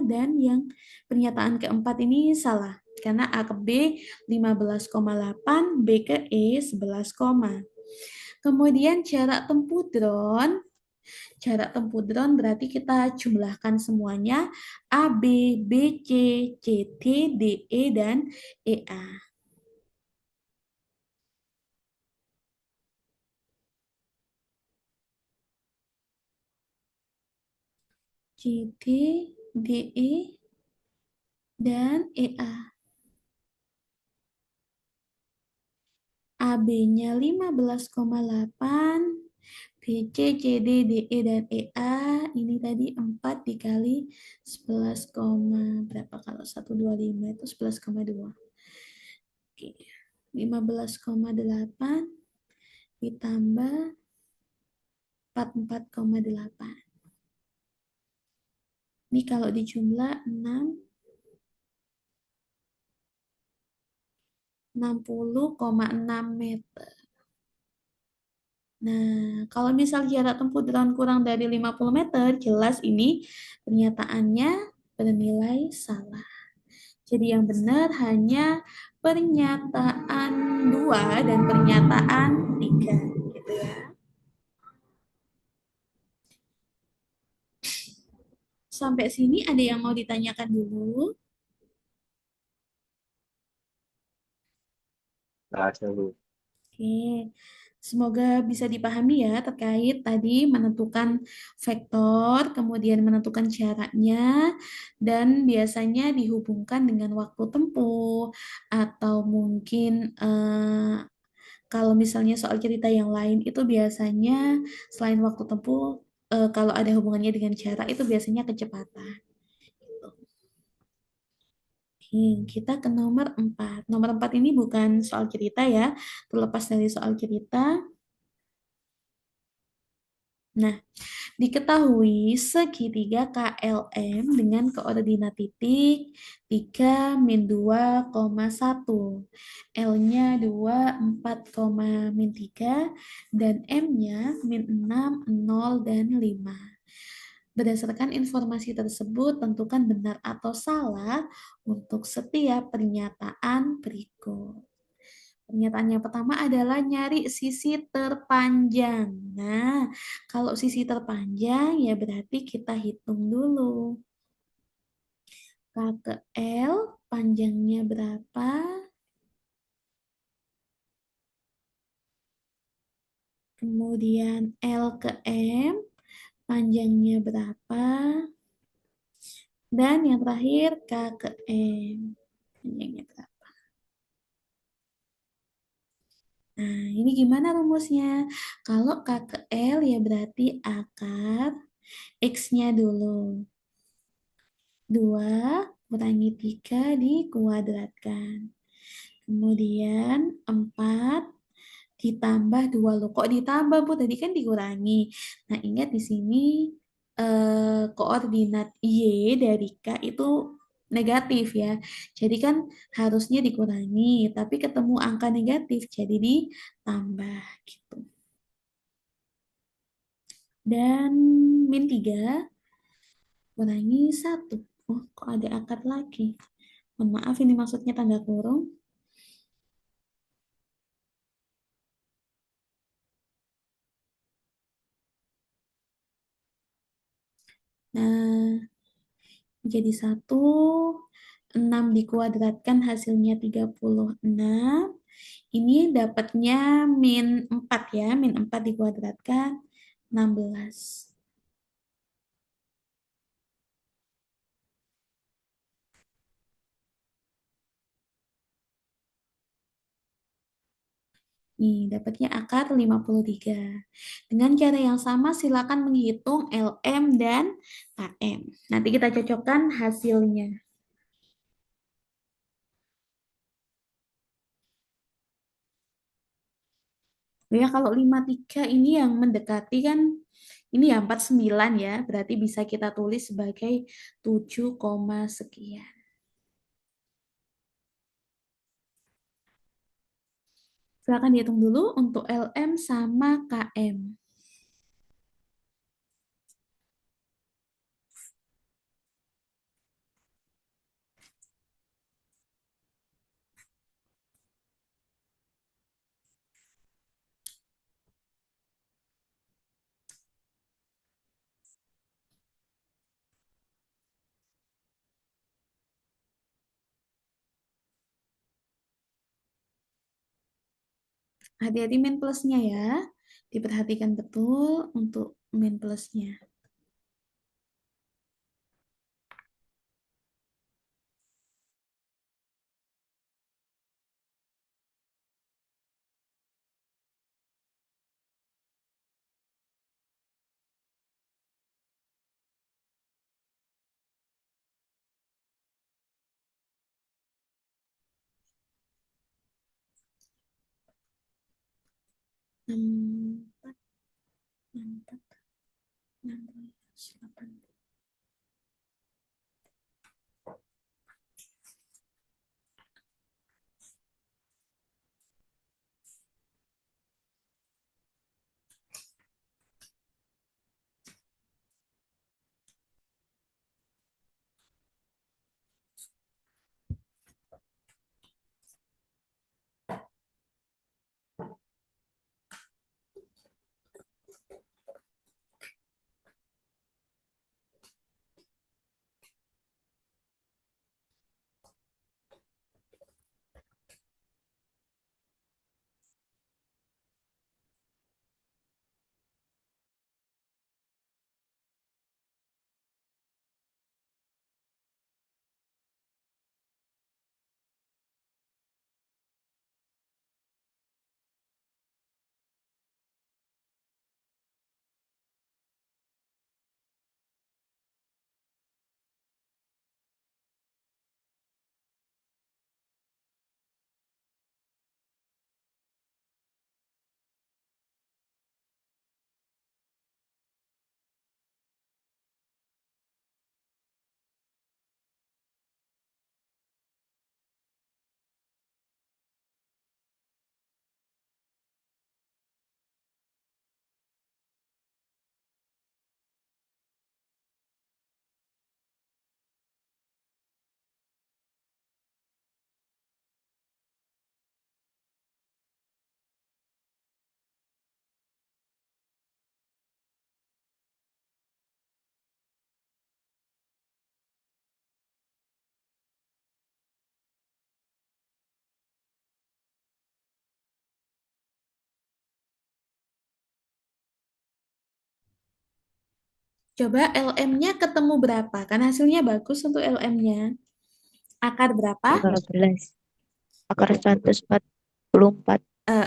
dan yang pernyataan keempat ini salah. Karena A ke B 15,8, B ke E 11, kemudian jarak tempuh drone. Jarak tempuh drone berarti kita jumlahkan semuanya AB, BC, CT, DE, dan EA. CT, DE, dan EA. AB-nya 15,8, BC, CD, DE, dan EA ini tadi 4 dikali 11, berapa kalau 125 itu 11,2. Oke. 15,8 ditambah 44,8. Ini kalau dijumlah 60,6 meter. Nah, kalau misal jarak tempuh drone kurang dari 50 meter, jelas ini pernyataannya bernilai salah. Jadi yang benar hanya pernyataan 2 dan pernyataan 3. Gitu ya. Sampai sini ada yang mau ditanyakan dulu? Nah, dulu. Oke, semoga bisa dipahami ya terkait tadi menentukan vektor, kemudian menentukan jaraknya, dan biasanya dihubungkan dengan waktu tempuh, atau mungkin kalau misalnya soal cerita yang lain itu biasanya selain waktu tempuh, kalau ada hubungannya dengan jarak itu biasanya kecepatan. Oke, kita ke nomor 4. Nomor 4 ini bukan soal cerita ya, terlepas dari soal cerita. Nah, diketahui segitiga KLM dengan koordinat titik 3, min 2,1. L-nya 2, 4, min 3, dan M-nya min 6, 0, dan 5. Berdasarkan informasi tersebut, tentukan benar atau salah untuk setiap pernyataan berikut. Pernyataan yang pertama adalah nyari sisi terpanjang. Nah, kalau sisi terpanjang ya berarti kita hitung dulu. K ke L panjangnya berapa? Kemudian L ke M panjangnya berapa? Dan yang terakhir K ke M panjangnya berapa? Nah, ini gimana rumusnya? Kalau K ke L ya berarti akar X-nya dulu. 2 kurangi 3 dikuadratkan. Kemudian 4 ditambah 2. Loh, kok ditambah, Bu? Tadi kan dikurangi. Nah, ingat di sini koordinat Y dari K itu negatif ya. Jadi kan harusnya dikurangi, tapi ketemu angka negatif, jadi ditambah gitu. Dan min 3 kurangi 1. Oh, kok ada akar lagi? Mohon maaf, ini maksudnya tanda kurung. Nah, jadi 1, 6 dikuadratkan hasilnya 36. Ini dapatnya min 4 ya, min 4 dikuadratkan 16. Nih, dapatnya akar 53. Dengan cara yang sama, silakan menghitung LM dan KM. Nanti kita cocokkan hasilnya. Ya, kalau 53 ini yang mendekati kan, ini ya 49 ya, berarti bisa kita tulis sebagai 7, sekian. Silakan dihitung dulu untuk LM sama KM. Hati-hati min plusnya ya. Diperhatikan betul untuk min plusnya. Empat, 4, 16, 8. Coba LM-nya ketemu berapa? Kan hasilnya bagus untuk LM-nya. Akar berapa? 12. Akar 144.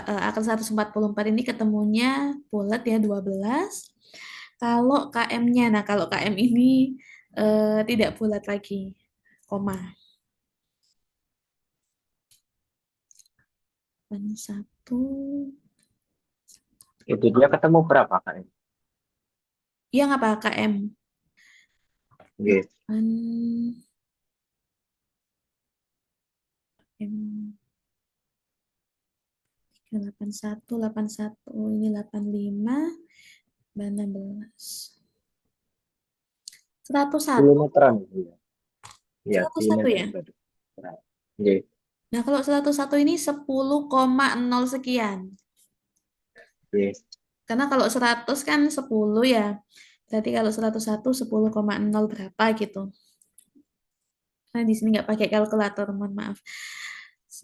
Akar 144 ini ketemunya bulat ya 12. Kalau KM-nya, nah kalau KM ini tidak bulat lagi, koma. Dan satu, Itu dia ketemu berapa Kak? ya nggak apa KM? Oke. 8, 81, 81, ini 85, 16. 101, Kilometeran. Iya. Iya, 101 kilometer ya? berarti. Oke. Nah, kalau 101 ini 10,0 sekian. Oke. Karena kalau 100 kan 10 ya. Berarti kalau 101 10,0 berapa gitu. Nah, di sini nggak pakai kalkulator, mohon maaf.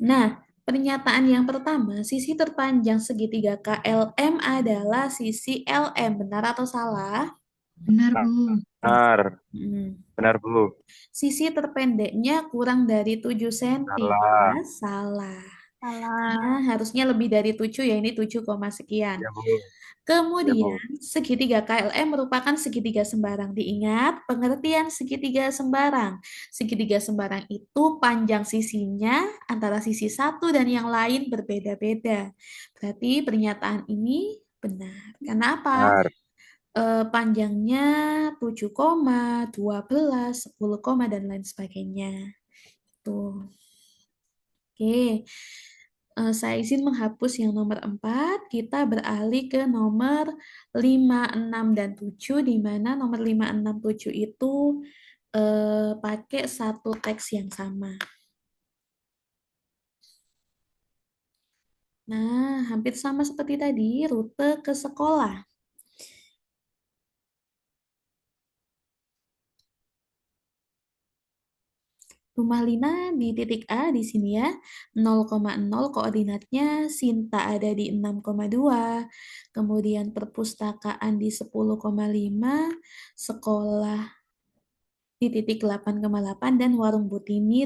Nah, pernyataan yang pertama, sisi terpanjang segitiga KLM adalah sisi LM. Benar atau salah? Benar, Bu. Benar. Hmm. Benar, Bu. Sisi terpendeknya kurang dari 7 cm. Salah. Salah. Salah. Nah, harusnya lebih dari 7 ya, ini 7, sekian. Ya, Bu. Ya, Bu. Kemudian, segitiga KLM merupakan segitiga sembarang. Diingat, pengertian segitiga sembarang. Segitiga sembarang itu panjang sisinya antara sisi satu dan yang lain berbeda-beda. Berarti pernyataan ini benar. Karena apa? Benar. Panjangnya 7, 12, 10, dan lain sebagainya. Tuh. Oke. Saya izin menghapus yang nomor 4. Kita beralih ke nomor 5, 6, dan 7, di mana nomor 5, 6, 7 itu pakai satu teks yang sama. Nah, hampir sama seperti tadi, rute ke sekolah. Rumah Lina di titik A di sini ya, 0,0 koordinatnya, Sinta ada di 6,2, kemudian perpustakaan di 10,5, sekolah di titik 8,8, dan warung Butini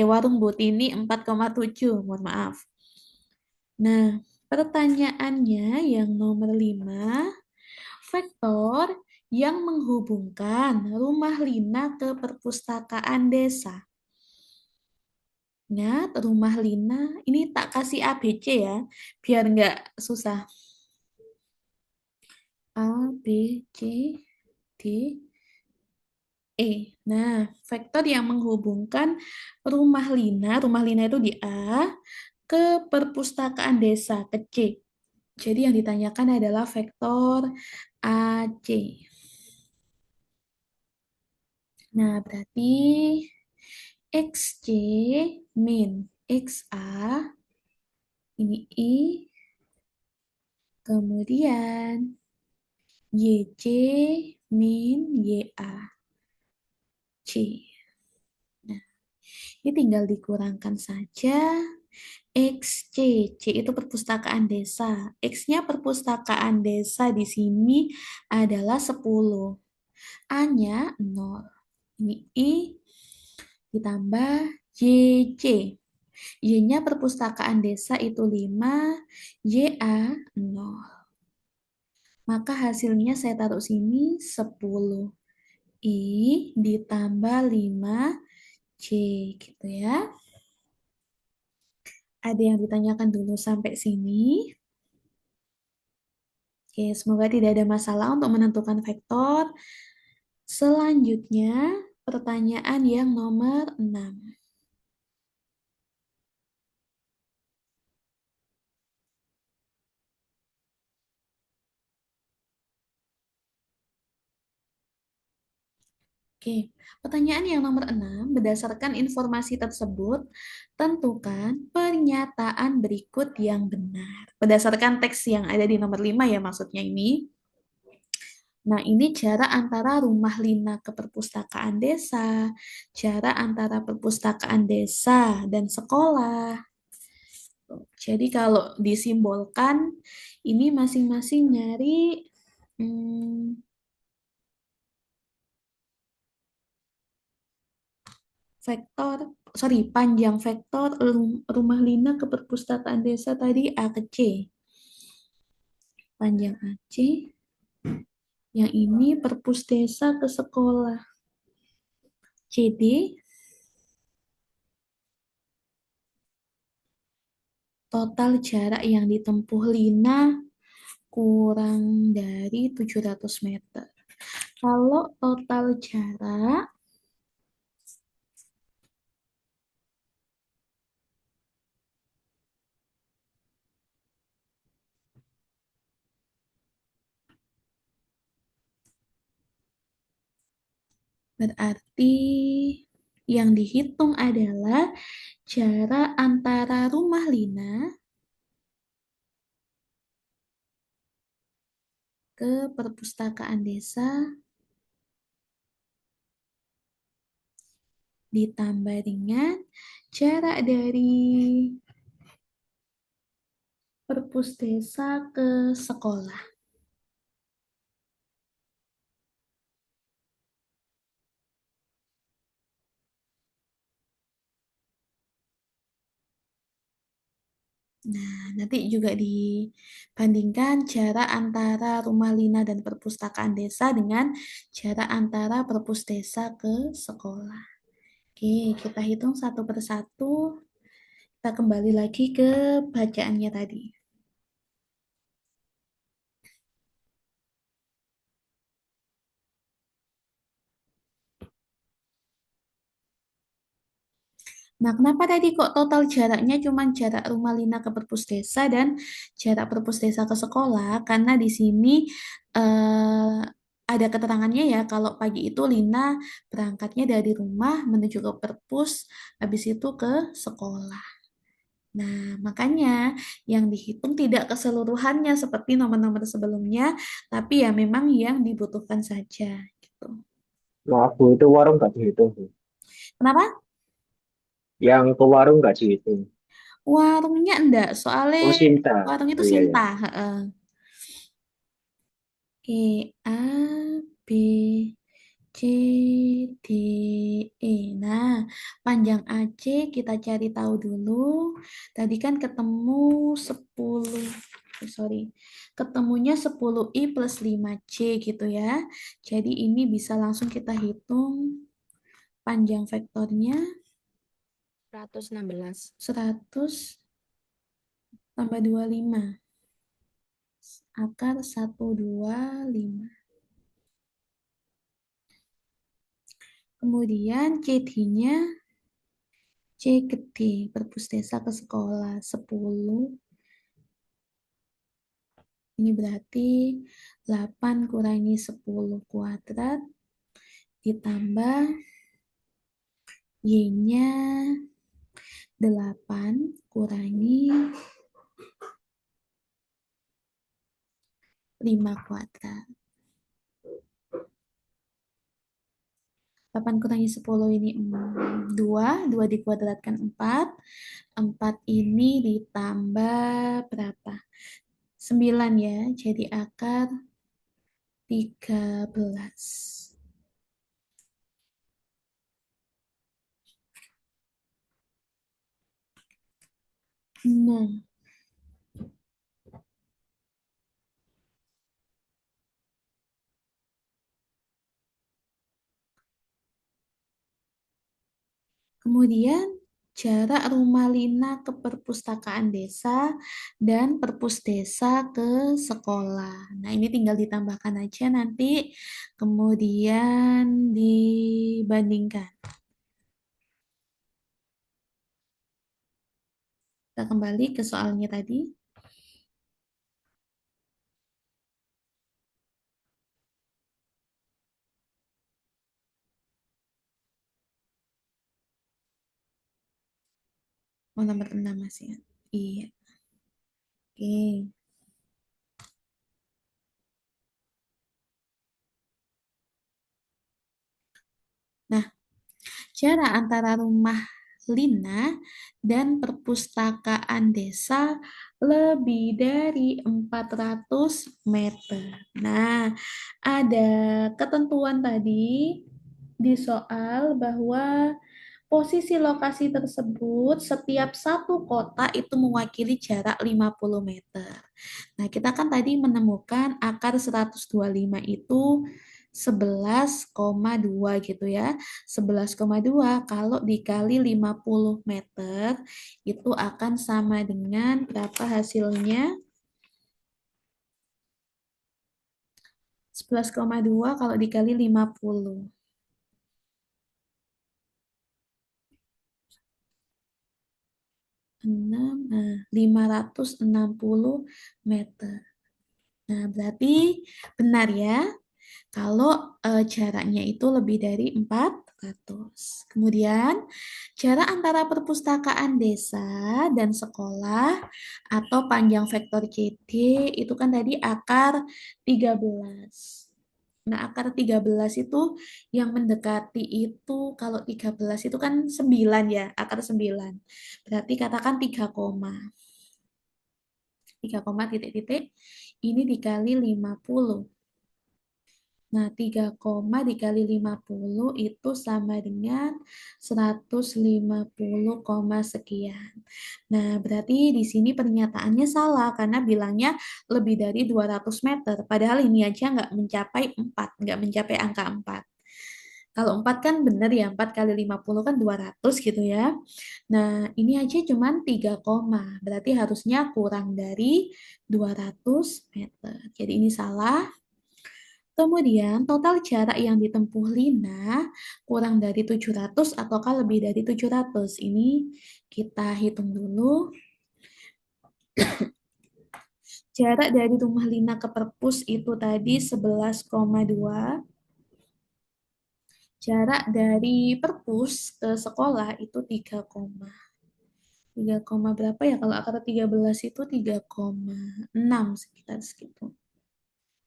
warung Butini 4,7, mohon maaf. Nah, pertanyaannya yang nomor 5, vektor yang menghubungkan rumah Lina ke perpustakaan desa. Ingat, rumah Lina, ini tak kasih ABC ya, biar nggak susah. A, B, C, D, E. Nah, vektor yang menghubungkan rumah Lina itu di A, ke perpustakaan desa, ke C. Jadi yang ditanyakan adalah vektor AC. Nah, berarti XC min XA, ini I, kemudian YC min YA C. Nah, ini tinggal dikurangkan saja. XC, C itu perpustakaan desa. X-nya perpustakaan desa di sini adalah 10. A-nya 0. Ini I ditambah YC. Y-nya perpustakaan desa itu 5, YA 0. Maka hasilnya saya taruh sini 10. I ditambah 5C gitu ya. Ada yang ditanyakan dulu sampai sini? Oke, semoga tidak ada masalah untuk menentukan vektor. Selanjutnya, pertanyaan yang nomor 6. Oke, pertanyaan yang nomor 6, berdasarkan informasi tersebut, tentukan pernyataan berikut yang benar. Berdasarkan teks yang ada di nomor 5 ya maksudnya ini. Nah, ini jarak antara rumah Lina ke perpustakaan desa, jarak antara perpustakaan desa dan sekolah. Jadi kalau disimbolkan, ini masing-masing nyari panjang vektor rumah Lina ke perpustakaan desa tadi A ke C. Panjang AC. Yang ini perpus desa ke sekolah. CD total jarak yang ditempuh Lina kurang dari 700 meter. Kalau total jarak berarti yang dihitung adalah jarak antara rumah Lina ke perpustakaan desa ditambah dengan jarak dari perpus desa ke sekolah. Nah, nanti juga dibandingkan jarak antara rumah Lina dan perpustakaan desa dengan jarak antara perpus desa ke sekolah. Oke, kita hitung satu persatu. Kita kembali lagi ke bacaannya tadi. Nah, kenapa tadi kok total jaraknya cuma jarak rumah Lina ke perpus desa dan jarak perpus desa ke sekolah? Karena di sini ada keterangannya ya, kalau pagi itu Lina berangkatnya dari rumah menuju ke perpus, habis itu ke sekolah. Nah, makanya yang dihitung tidak keseluruhannya seperti nomor-nomor sebelumnya, tapi ya memang yang dibutuhkan saja. Gitu. Maaf Bu, itu warung nggak dihitung Bu. Kenapa? Yang ke warung nggak dihitung. Warungnya enggak, soalnya Oh Sinta. warung itu Oh iya Sinta. ya. Heeh. Oke, A, B, C, D, E. Nah, panjang AC kita cari tahu dulu. Tadi kan ketemu 10, sorry, ketemunya 10I plus 5C gitu ya. Jadi ini bisa langsung kita hitung panjang vektornya 116. 100 tambah 25. Akar 125. Kemudian CD-nya C gede, perpus desa ke sekolah 10. Ini berarti 8 kurangi 10 kuadrat ditambah Y-nya 8 kurangi 5 kuadrat. 8 kurangi 10 ini 2, 2 dikuadratkan 4. 4 ini ditambah berapa? 9 ya, jadi akar 13. Nah, kemudian jarak rumah Lina ke perpustakaan desa dan perpus desa ke sekolah. Nah, ini tinggal ditambahkan aja nanti, kemudian dibandingkan. Kita kembali ke soalnya tadi. Oh, nomor 6 masih ya. Iya. Oke. Nah, jarak antara rumah Lina dan perpustakaan desa lebih dari 400 meter. Nah, ada ketentuan tadi di soal bahwa posisi lokasi tersebut, setiap satu kota itu mewakili jarak 50 meter. Nah, kita kan tadi menemukan akar 125 itu 11,2 gitu ya. 11,2 kalau dikali 50 meter itu akan sama dengan berapa hasilnya? 11,2 kalau dikali 50. 560 meter. Nah, berarti benar ya kalau jaraknya itu lebih dari 400. Kemudian, jarak antara perpustakaan desa dan sekolah atau panjang vektor CD itu kan tadi akar 13. Nah, akar 13 itu yang mendekati itu, kalau 13 itu kan 9 ya, akar 9. Berarti katakan 3 koma. 3 koma titik-titik, ini dikali 50. Nah, 3 koma dikali 50 itu sama dengan 150 koma sekian. Nah, berarti di sini pernyataannya salah karena bilangnya lebih dari 200 meter. Padahal ini aja nggak mencapai 4, nggak mencapai angka 4. Kalau 4 kan benar ya, 4 kali 50 kan 200 gitu ya. Nah, ini aja cuman 3 koma. Berarti harusnya kurang dari 200 meter. Jadi ini salah. Kemudian total jarak yang ditempuh Lina kurang dari 700 ataukah lebih dari 700. Ini kita hitung dulu. Jarak dari rumah Lina ke perpus itu tadi 11,2. Jarak dari perpus ke sekolah itu 3, 3, berapa ya? Kalau akar 13 itu 3,6 sekitar segitu.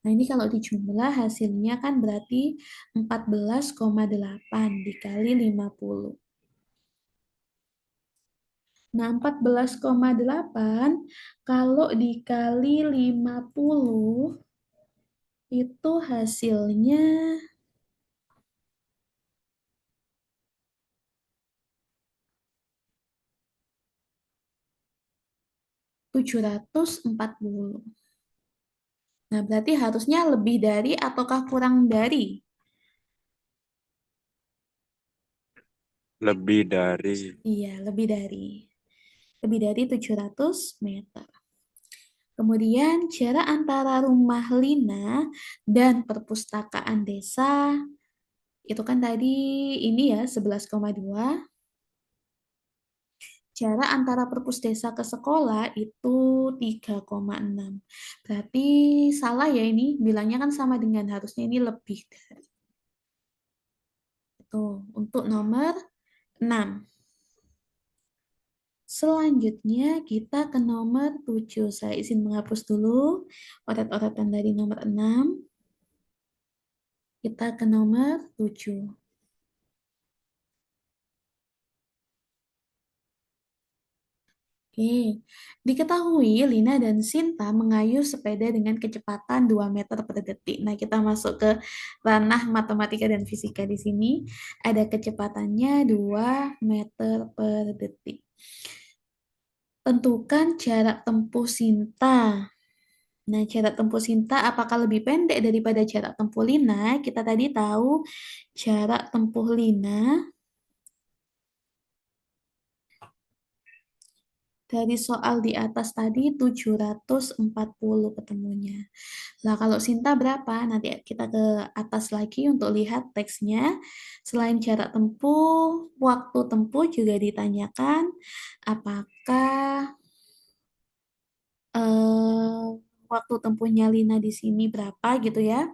Nah, ini kalau dijumlah hasilnya kan berarti 14,8 dikali 50. Nah, 14,8 kalau dikali 50 itu hasilnya 740. Nah, berarti harusnya lebih dari ataukah kurang dari? Lebih dari. Iya, lebih dari. Lebih dari 700 meter. Kemudian jarak antara rumah Lina dan perpustakaan desa itu kan tadi ini ya 11,2. Jarak antara perpus desa ke sekolah itu 3,6. Berarti salah ya ini, bilangnya kan sama dengan harusnya ini lebih dari. Itu untuk nomor 6. Selanjutnya kita ke nomor 7. Saya izin menghapus dulu oret-oretan dari nomor 6. Kita ke nomor 7. Oke, diketahui Lina dan Sinta mengayuh sepeda dengan kecepatan 2 meter per detik. Nah, kita masuk ke ranah matematika dan fisika di sini. Ada kecepatannya 2 meter per detik. Tentukan jarak tempuh Sinta. Nah, jarak tempuh Sinta apakah lebih pendek daripada jarak tempuh Lina? Kita tadi tahu jarak tempuh Lina dari soal di atas tadi 740 ketemunya. Lah kalau Sinta berapa? Nanti kita ke atas lagi untuk lihat teksnya. Selain jarak tempuh, waktu tempuh juga ditanyakan apakah waktu tempuhnya Lina di sini berapa gitu ya.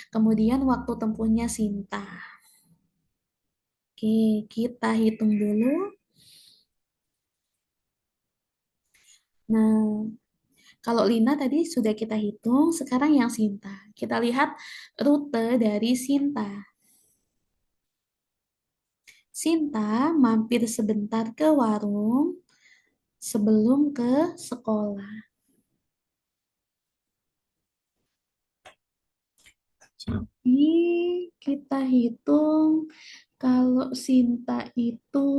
Kemudian waktu tempuhnya Sinta. Oke, kita hitung dulu. Nah, kalau Lina tadi sudah kita hitung, sekarang yang Sinta. Kita lihat rute dari Sinta. Sinta mampir sebentar ke warung sebelum ke sekolah. Jadi kita hitung Kalau Sinta itu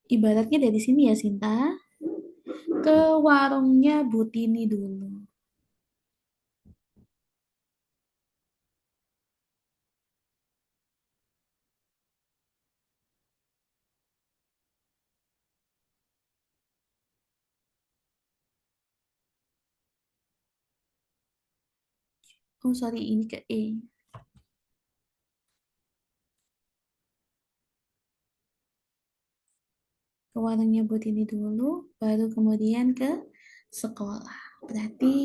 ibaratnya dari sini ya Sinta, ke warungnya Butini dulu. Oh sorry, ini ke E. Ke warungnya Butini dulu, baru kemudian ke sekolah. Berarti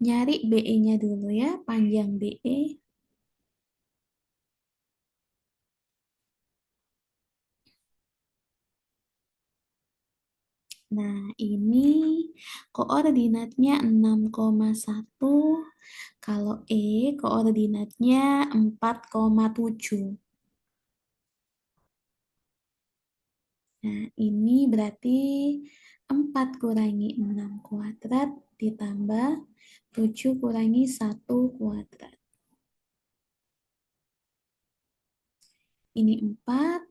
nyari BE-nya dulu ya, panjang BE. Nah, ini koordinatnya 6,1. Kalau E koordinatnya 4,7. Nah, ini berarti 4 kurangi 6 kuadrat ditambah 7 kurangi 1 kuadrat. Ini 4,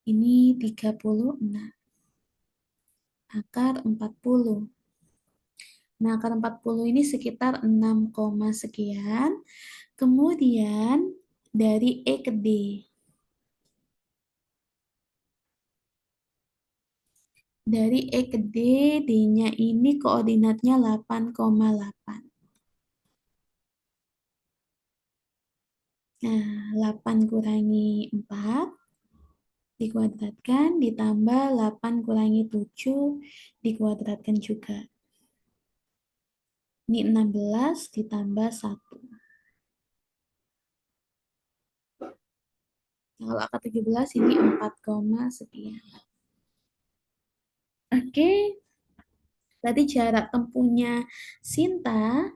ini 36. Akar 40. Nah, akar 40 ini sekitar 6, sekian. Kemudian dari E ke D. Dari E ke D, D-nya ini koordinatnya 8,8. Nah, 8 kurangi 4 dikuadratkan, ditambah 8 kurangi 7 dikuadratkan juga. Ini 16 ditambah 1. Nah, kalau akar 17 ini 4, sekian. Oke, berarti jarak tempuhnya Sinta,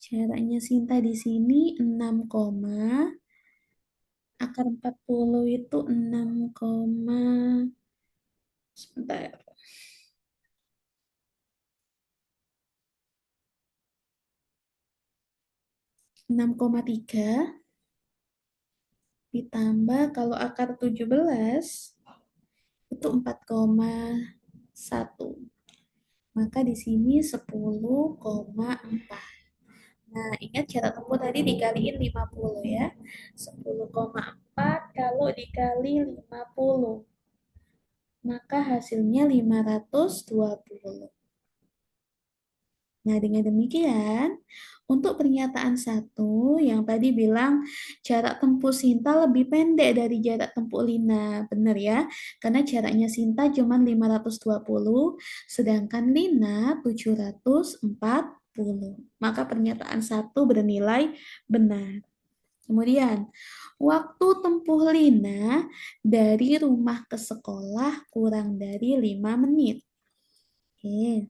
jaraknya Sinta di sini 6, akar 40 itu 6, sebentar, 6,3 ditambah kalau akar 17 itu 4,1. Maka di sini 10,4. Nah, ingat jarak tempuh tadi dikaliin 50 ya. 10,4 kalau dikali 50. Maka hasilnya 520. Nah, dengan demikian, untuk pernyataan satu yang tadi bilang jarak tempuh Sinta lebih pendek dari jarak tempuh Lina. Benar ya? Karena jaraknya Sinta cuma 520, sedangkan Lina 740. Maka pernyataan satu bernilai benar. Kemudian, waktu tempuh Lina dari rumah ke sekolah kurang dari 5 menit. Oke.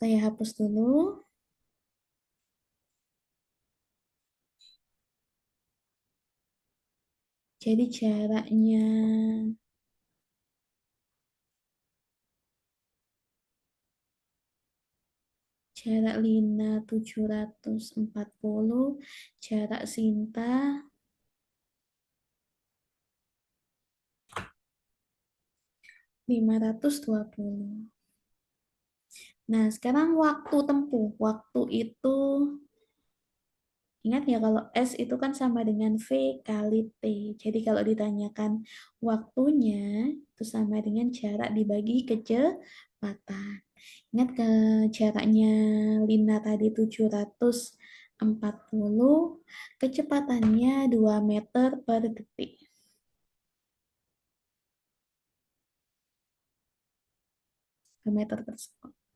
Saya hapus dulu. Jadi jarak Lina 740, jarak Sinta 520. Nah, sekarang waktu tempuh. Waktu itu ingat ya kalau S itu kan sama dengan V kali T. Jadi kalau ditanyakan waktunya itu sama dengan jarak dibagi kecepatan. Ingat ke jaraknya Lina tadi 740, kecepatannya 2 meter per detik. Meter per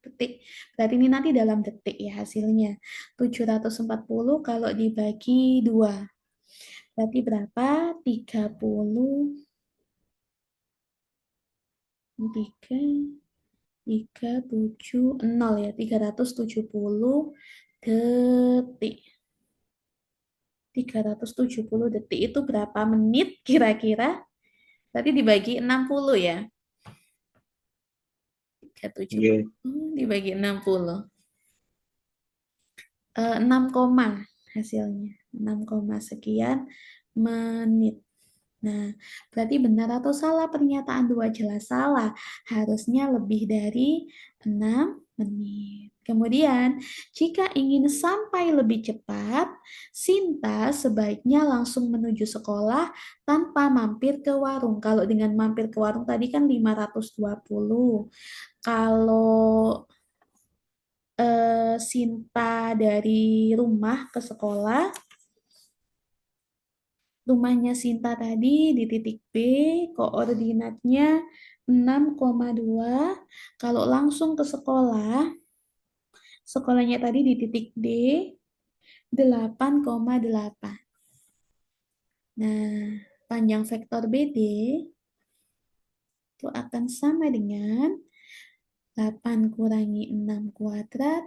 detik. Berarti ini nanti dalam detik ya hasilnya. 740 kalau dibagi 2. Berarti berapa? 30, 3, 3, 7, 0 ya. 370 detik. 370 detik itu berapa menit kira-kira? Berarti dibagi 60 ya. Iya. 370 dibagi 60. 6 koma hasilnya. 6 koma sekian menit. Nah, berarti benar atau salah pernyataan 2? Jelas salah. Harusnya lebih dari 6 menit. Kemudian, jika ingin sampai lebih cepat, Sinta sebaiknya langsung menuju sekolah tanpa mampir ke warung. Kalau dengan mampir ke warung tadi kan 520. Kalau Sinta dari rumah ke sekolah, rumahnya Sinta tadi di titik B, koordinatnya 6,2. Kalau langsung ke sekolah, sekolahnya tadi di titik D, 8,8. Nah, panjang vektor BD itu akan sama dengan 8 kurangi 6 kuadrat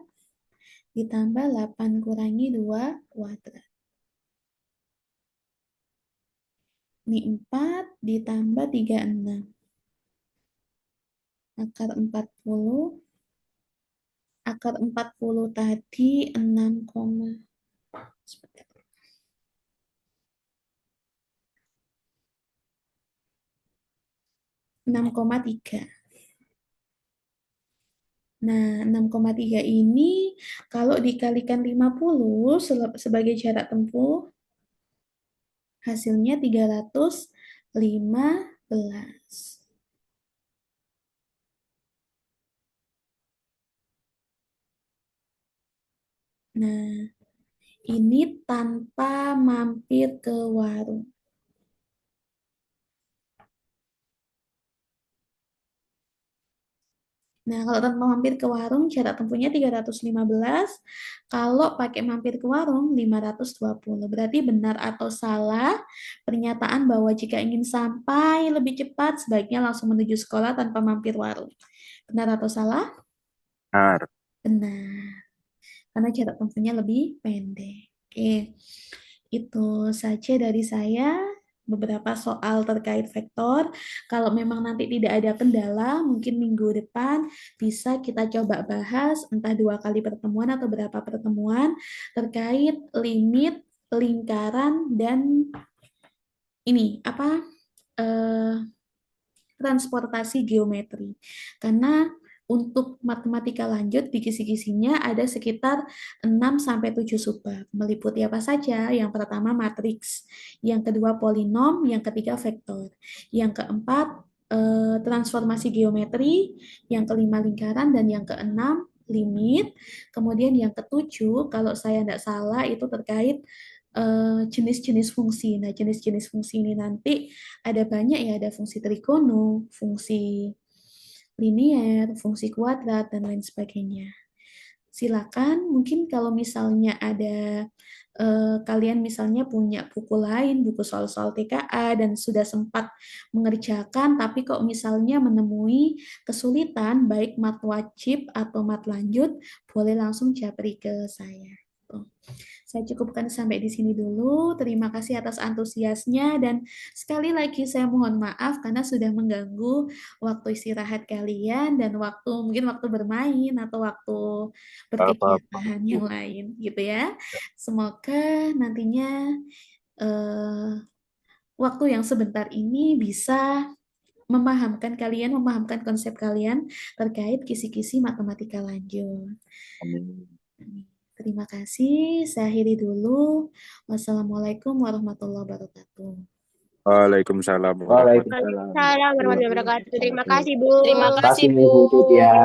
ditambah 8 kurangi 2 kuadrat. Ini 4 ditambah 36. Akar 40. Akar 40 tadi 6, 6,3. Nah, 6,3 ini kalau dikalikan 50 sebagai jarak tempuh, hasilnya 315. Nah, ini tanpa mampir ke warung. Nah, kalau tanpa mampir ke warung, jarak tempuhnya 315. Kalau pakai mampir ke warung, 520. Berarti benar atau salah pernyataan bahwa jika ingin sampai lebih cepat, sebaiknya langsung menuju sekolah tanpa mampir warung. Benar atau salah? Benar. Benar. Karena jarak tempuhnya lebih pendek. Oke, itu saja dari saya. Beberapa soal terkait vektor. Kalau memang nanti tidak ada kendala, mungkin minggu depan bisa kita coba bahas entah 2 kali pertemuan atau berapa pertemuan terkait limit, lingkaran, dan ini apa transportasi geometri. Karena untuk matematika lanjut di kisi-kisinya ada sekitar 6-7 subbab. Meliputi apa saja? Yang pertama matriks, yang kedua polinom, yang ketiga vektor, yang keempat transformasi geometri, yang kelima lingkaran, dan yang keenam limit. Kemudian yang ketujuh, kalau saya tidak salah itu terkait jenis-jenis fungsi. Nah, jenis-jenis fungsi ini nanti ada banyak ya, ada fungsi trigono, fungsi linier, fungsi kuadrat, dan lain sebagainya. Silakan, mungkin kalau misalnya ada kalian misalnya punya buku lain, buku soal-soal TKA, dan sudah sempat mengerjakan, tapi kok misalnya menemui kesulitan, baik mat wajib atau mat lanjut, boleh langsung japri ke saya. Saya cukupkan sampai di sini dulu. Terima kasih atas antusiasnya dan sekali lagi saya mohon maaf karena sudah mengganggu waktu istirahat kalian dan mungkin waktu bermain atau waktu Apa-apa. berkegiatan yang lain gitu ya. Semoga nantinya waktu yang sebentar ini bisa memahamkan konsep kalian terkait kisi-kisi matematika lanjut. Amin. Terima kasih. Saya akhiri dulu. Wassalamualaikum warahmatullahi wabarakatuh. Waalaikumsalam warahmatullahi Waalaikumsalam. Waalaikumsalam warahmatullahi wabarakatuh. Terima kasih, Bu. Terima Terima kasih, kasih Bu. Bu Ditya.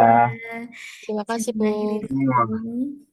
Terima kasih, Saya akhiri Bu. dulu.